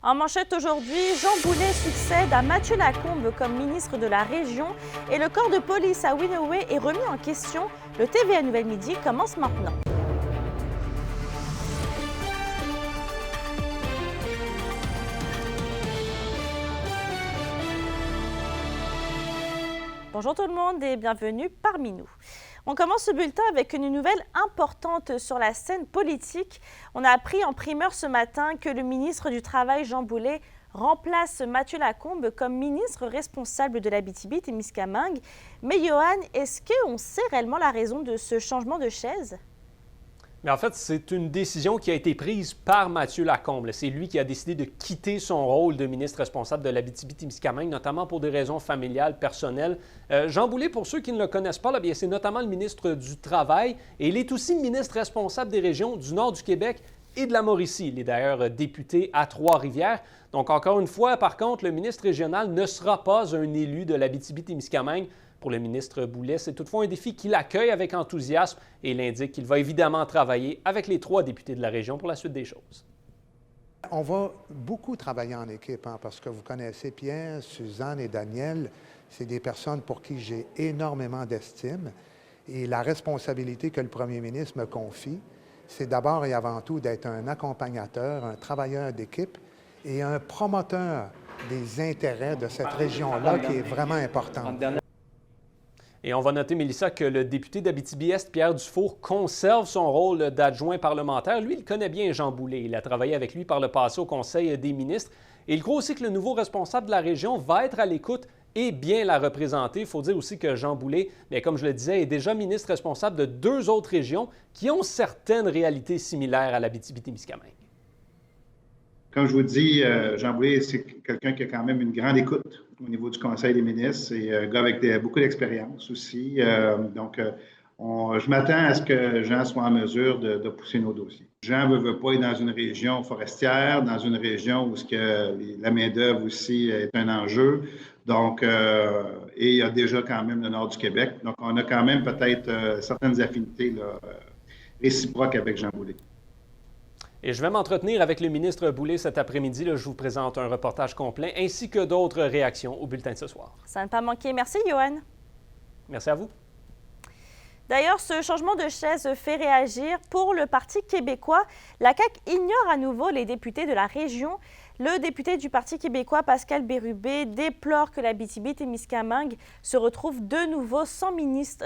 En manchette aujourd'hui, Jean Boulet succède à Mathieu Lacombe comme ministre de la Région et le corps de police à Winoway est remis en question. Le TVA Nouvelle Midi commence maintenant. Bonjour tout le monde et bienvenue parmi nous. On commence ce bulletin avec une nouvelle importante sur la scène politique. On a appris en primeur ce matin que le ministre du Travail, Jean Boulet, remplace Mathieu Lacombe comme ministre responsable de l'Abitibi-Témiscamingue. Mais Johan, est-ce qu'on sait réellement la raison de ce changement de chaise? Mais en fait, c'est une décision qui a été prise par Mathieu Lacombe. C'est lui qui a décidé de quitter son rôle de ministre responsable de l'Abitibi-Témiscamingue, notamment pour des raisons familiales, personnelles. Jean Boulet, pour ceux qui ne le connaissent pas, c'est notamment le ministre du Travail et il est aussi ministre responsable des régions du nord du Québec et de la Mauricie. Il est d'ailleurs député à Trois-Rivières. Donc, encore une fois, par contre, le ministre régional ne sera pas un élu de l'Abitibi-Témiscamingue. Pour le ministre Boulet, c'est toutefois un défi qu'il accueille avec enthousiasme et il indique qu'il va évidemment travailler avec les 3 députés de la région pour la suite des choses. On va beaucoup travailler en équipe, parce que vous connaissez Pierre, Suzanne et Daniel. C'est des personnes pour qui j'ai énormément d'estime. Et la responsabilité que le premier ministre me confie, c'est d'abord et avant tout d'être un accompagnateur, un travailleur d'équipe et un promoteur des intérêts de cette région-là qui est vraiment importante. Et on va noter, Mélissa, que le député d'Abitibi-Est, Pierre Dufour, conserve son rôle d'adjoint parlementaire. Lui, il connaît bien Jean Boulet. Il a travaillé avec lui par le passé au Conseil des ministres. Et il croit aussi que le nouveau responsable de la région va être à l'écoute et bien la représenter. Il faut dire aussi que Jean Boulet, bien, comme je le disais, est déjà ministre responsable de 2 autres régions qui ont certaines réalités similaires à l'Abitibi-Témiscamingue. Comme je vous dis, Jean Boulet, c'est quelqu'un qui a quand même une grande écoute au niveau du Conseil des ministres. C'est un gars avec beaucoup d'expérience aussi. Je m'attends à ce que Jean soit en mesure de pousser nos dossiers. Jean ne veut pas être dans une région forestière, dans une région où la main-d'œuvre aussi est un enjeu. Et il y a déjà quand même le nord du Québec. Donc, on a quand même peut-être certaines affinités réciproques avec Jean Boulet. Et je vais m'entretenir avec le ministre Boulet cet après-midi. Je vous présente un reportage complet ainsi que d'autres réactions au bulletin de ce soir. Ça ne pas manquer. Merci, Johan. Merci à vous. D'ailleurs, ce changement de chaise fait réagir. Pour le Parti québécois, la CAQ ignore à nouveau les députés de la région. Le député du Parti québécois, Pascal Bérubé, déplore que l'Abitibi-Témiscamingue se retrouve de nouveau sans ministre,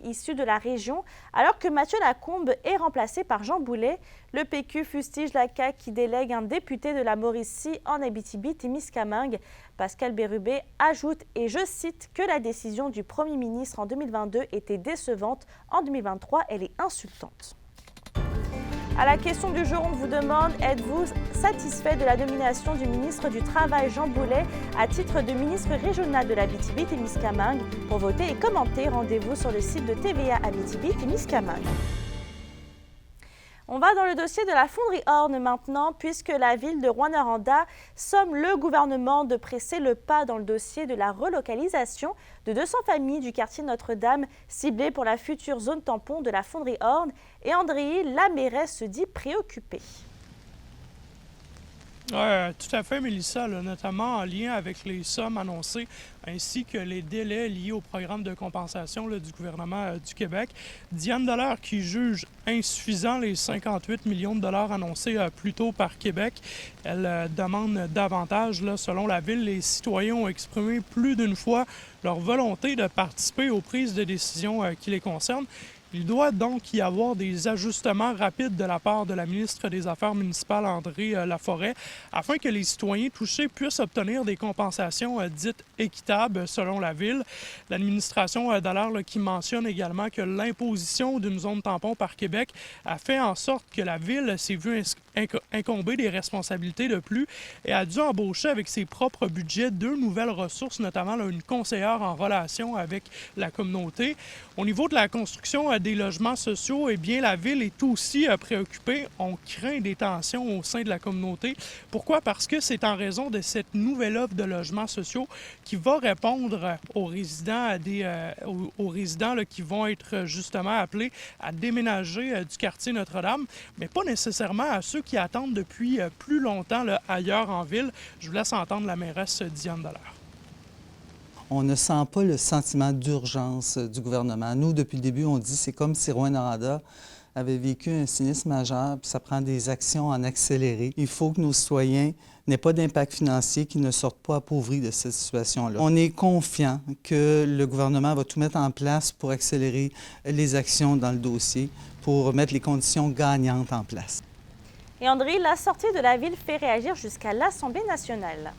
issu de la région, alors que Mathieu Lacombe est remplacé par Jean Boulet. Le PQ fustige la CAQ qui délègue un député de la Mauricie en Abitibi-Témiscamingue. Pascal Bérubé ajoute, et je cite, que la décision du premier ministre en 2022 était décevante. En 2023, elle est insultante. À la question du jour, on vous demande, êtes-vous satisfait de la nomination du ministre du Travail, Jean Boulet, à titre de ministre régional de l'Abitibi-Témiscamingue? Pour voter et commenter, rendez-vous sur le site de TVA Abitibi-Témiscamingue. On va dans le dossier de la fonderie Horn maintenant, puisque la ville de Rouyn-Noranda somme le gouvernement de presser le pas dans le dossier de la relocalisation de 200 familles du quartier Notre-Dame, ciblées pour la future zone tampon de la fonderie Horn. Et Andréi, la mairesse, se dit préoccupée. Tout à fait, Mélissa, notamment en lien avec les sommes annoncées ainsi que les délais liés au programme de compensation du gouvernement du Québec. Diane Dallaire qui juge insuffisant les 58 millions de dollars annoncés plus tôt par Québec. Elle demande davantage. Selon la Ville, les citoyens ont exprimé plus d'une fois leur volonté de participer aux prises de décision qui les concernent. Il doit donc y avoir des ajustements rapides de la part de la ministre des Affaires municipales, André Laforêt, afin que les citoyens touchés puissent obtenir des compensations dites équitables selon la Ville. L'administration Dallaire qui mentionne également que l'imposition d'une zone tampon par Québec a fait en sorte que la Ville s'est vue incomber des responsabilités de plus et a dû embaucher avec ses propres budgets 2 nouvelles ressources, notamment une conseillère en relation avec la communauté. Au niveau de la construction des logements sociaux, eh bien, la Ville est aussi préoccupée. On craint des tensions au sein de la communauté. Pourquoi? Parce que c'est en raison de cette nouvelle offre de logements sociaux qui va répondre aux résidents, aux résidents là, qui vont être justement appelés à déménager du quartier Notre-Dame, mais pas nécessairement à ceux qui attendent depuis plus longtemps là, ailleurs en ville. Je vous laisse entendre la mairesse Diane Dallaire. On ne sent pas le sentiment d'urgence du gouvernement. Nous, depuis le début, on dit c'est comme si Rouyn-Noranda avait vécu un sinistre majeur, puis ça prend des actions en accéléré. Il faut que nos citoyens n'aient pas d'impact financier, qu'ils ne sortent pas appauvris de cette situation-là. On est confiant que le gouvernement va tout mettre en place pour accélérer les actions dans le dossier, pour mettre les conditions gagnantes en place. Et André, la sortie de la ville fait réagir jusqu'à l'Assemblée nationale.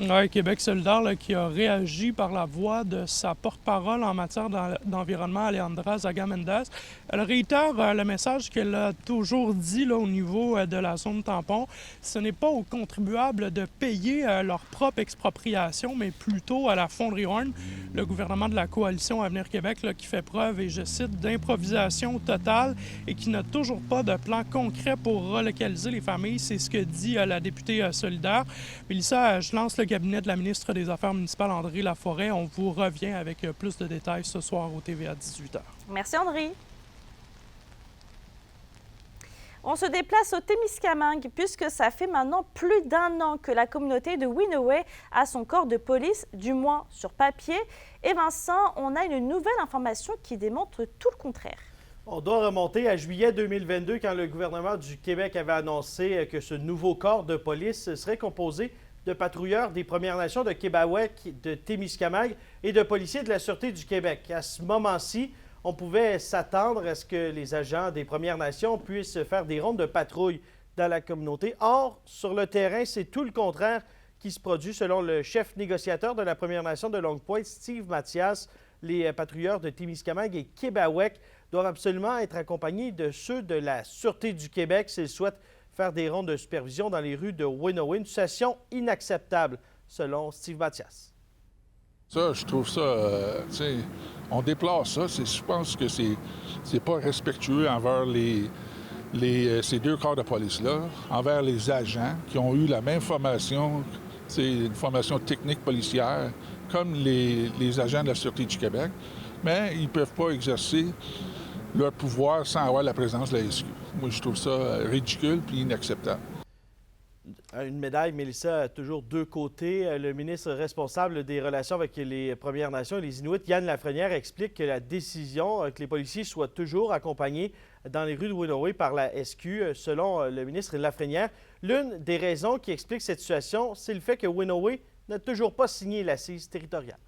Oui, Québec solidaire là, qui a réagi par la voix de sa porte-parole en matière d'environnement, Alejandra Zaga-Mendez. Elle réitère le message qu'elle a toujours dit là, au niveau de la zone tampon. Ce n'est pas aux contribuables de payer leur propre expropriation, mais plutôt à la Fonderie Horn, le gouvernement de la coalition Avenir Québec là, qui fait preuve, et je cite, d'improvisation totale et qui n'a toujours pas de plan concret pour relocaliser les familles. C'est ce que dit la députée solidaire. Mélissa, je lance le cabinet de la ministre des Affaires municipales, André Laforêt. On vous revient avec plus de détails ce soir au TVA 18h. Merci, André. On se déplace au Témiscamingue puisque ça fait maintenant plus d'1 an que la communauté de Winoway a son corps de police, du moins sur papier. Et Vincent, on a une nouvelle information qui démontre tout le contraire. On doit remonter à juillet 2022 quand le gouvernement du Québec avait annoncé que ce nouveau corps de police serait composé de patrouilleurs des Premières Nations de Québec, de Témiscamingue et de policiers de la Sûreté du Québec. À ce moment-ci, on pouvait s'attendre à ce que les agents des Premières Nations puissent faire des rondes de patrouille dans la communauté. Or, sur le terrain, c'est tout le contraire qui se produit selon le chef négociateur de la Première Nation de Longue Pointe, Steve Mathias. Les patrouilleurs de Témiscamingue et Québec doivent absolument être accompagnés de ceux de la Sûreté du Québec s'ils souhaitent faire des rondes de supervision dans les rues de Winoway, une situation inacceptable, selon Steve Mathias. Ça, je trouve ça, on déplore ça. Je pense que c'est pas respectueux envers ces deux corps de police-là, envers les agents qui ont eu la même formation, c'est une formation technique policière, comme les agents de la Sûreté du Québec, mais ils ne peuvent pas exercer leur pouvoir sans avoir la présence de la SQ. Moi, je trouve ça ridicule et inacceptable. Une médaille, Mélissa, a toujours deux côtés. Le ministre responsable des relations avec les Premières Nations et les Inuits, Yann Lafrenière, explique que la décision que les policiers soient toujours accompagnés dans les rues de Winoway par la SQ, selon le ministre Lafrenière, l'une des raisons qui explique cette situation, c'est le fait que Winoway n'a toujours pas signé l'assise territoriale.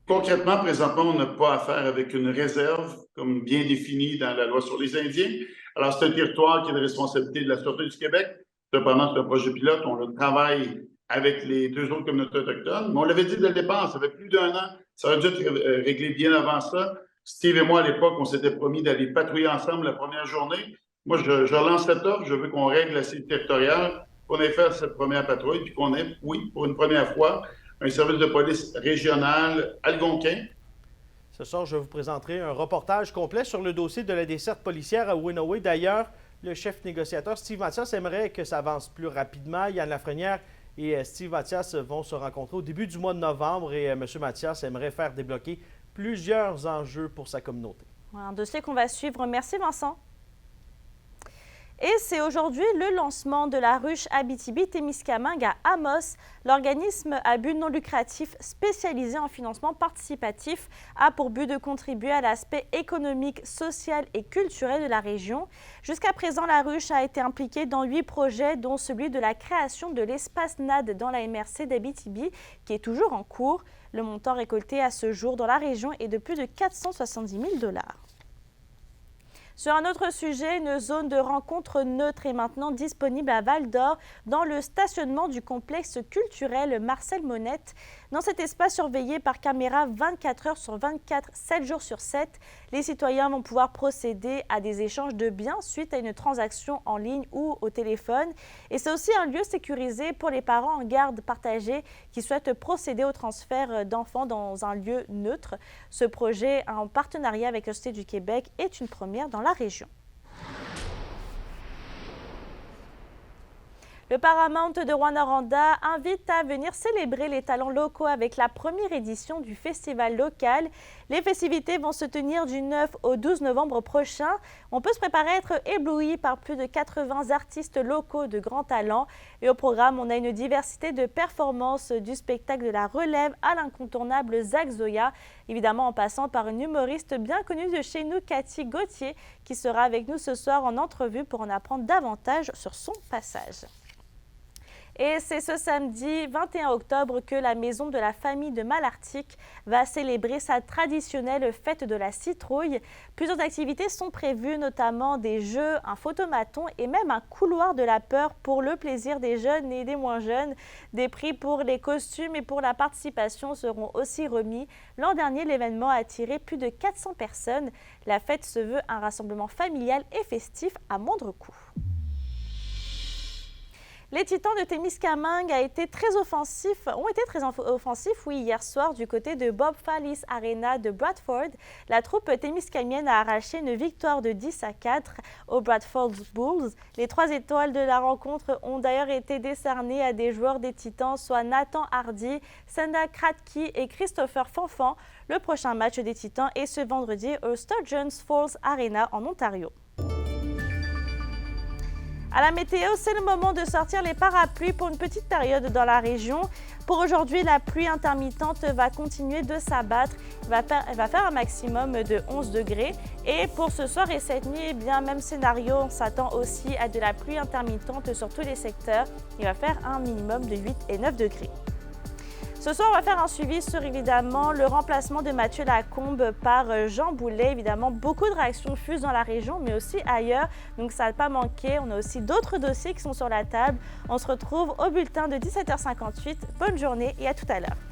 Concrètement, présentement, on n'a pas affaire avec une réserve, comme bien définie dans la loi sur les Indiens. Alors, c'est un territoire qui est de responsabilité de la Sûreté du Québec. Cependant, c'est un projet pilote. On le travaille avec les deux autres communautés autochtones. Mais on l'avait dit dès le départ, ça fait plus d'1 an. Ça aurait dû être réglé bien avant ça. Steve et moi, à l'époque, on s'était promis d'aller patrouiller ensemble la première journée. Moi, je relance cette offre. Je veux qu'on règle l'assise territoriale, qu'on ait fait cette première patrouille, puis qu'on ait, oui, pour une première fois, un service de police régional algonquin. Ce soir, je vous présenterai un reportage complet sur le dossier de la desserte policière à Winoway. D'ailleurs, le chef négociateur Steve Mathias aimerait que ça avance plus rapidement. Yann Lafrenière et Steve Mathias vont se rencontrer au début du mois de novembre et M. Mathias aimerait faire débloquer plusieurs enjeux pour sa communauté. Un dossier qu'on va suivre. Merci Vincent. Et c'est aujourd'hui le lancement de la ruche Abitibi-Témiscamingue à Amos. L'organisme à but non lucratif spécialisé en financement participatif a pour but de contribuer à l'aspect économique, social et culturel de la région. Jusqu'à présent, la ruche a été impliquée dans 8 projets, dont celui de la création de l'espace NAD dans la MRC d'Abitibi, qui est toujours en cours. Le montant récolté à ce jour dans la région est de plus de 470 000 $. Sur un autre sujet, une zone de rencontre neutre est maintenant disponible à Val-d'Or dans le stationnement du complexe culturel Marcel Monette. Dans cet espace surveillé par caméra 24 heures sur 24, 7 jours sur 7, les citoyens vont pouvoir procéder à des échanges de biens suite à une transaction en ligne ou au téléphone. Et c'est aussi un lieu sécurisé pour les parents en garde partagée qui souhaitent procéder au transfert d'enfants dans un lieu neutre. Ce projet, en partenariat avec la Société du Québec, est une première dans la région. Le Paramount de Rouyn-Noranda invite à venir célébrer les talents locaux avec la première édition du festival local. Les festivités vont se tenir du 9 au 12 novembre prochain. On peut se préparer à être ébloui par plus de 80 artistes locaux de grands talents. Et au programme, on a une diversité de performances du spectacle de la relève à l'incontournable Zach Zoya, évidemment en passant par une humoriste bien connue de chez nous, Cathy Gauthier, qui sera avec nous ce soir en entrevue pour en apprendre davantage sur son passage. Et c'est ce samedi 21 octobre que la maison de la famille de Malartic va célébrer sa traditionnelle fête de la citrouille. Plusieurs activités sont prévues, notamment des jeux, un photomaton et même un couloir de la peur pour le plaisir des jeunes et des moins jeunes. Des prix pour les costumes et pour la participation seront aussi remis. L'an dernier, l'événement a attiré plus de 400 personnes. La fête se veut un rassemblement familial et festif à moindre coût. Les Titans de Témiscamingue ont été très offensifs, hier soir du côté de Bob Fallis Arena de Bradford. La troupe témiscamienne a arraché une victoire de 10-4 aux Bradford Bulls. Les 3 étoiles de la rencontre ont d'ailleurs été décernées à des joueurs des Titans, soit Nathan Hardy, Senda Kratky et Christopher Fanfan. Le prochain match des Titans est ce vendredi au Sturgeon Falls Arena en Ontario. À la météo, c'est le moment de sortir les parapluies pour une petite période dans la région. Pour aujourd'hui, la pluie intermittente va continuer de s'abattre. Elle va faire un maximum de 11 degrés. Et pour ce soir et cette nuit, même scénario, on s'attend aussi à de la pluie intermittente sur tous les secteurs. Il va faire un minimum de 8 et 9 degrés. Ce soir, on va faire un suivi sur évidemment le remplacement de Mathieu Lacombe par Jean Boulet. Évidemment, beaucoup de réactions fusent dans la région, mais aussi ailleurs. Donc, ça n'a pas manqué. On a aussi d'autres dossiers qui sont sur la table. On se retrouve au bulletin de 17h58. Bonne journée et à tout à l'heure.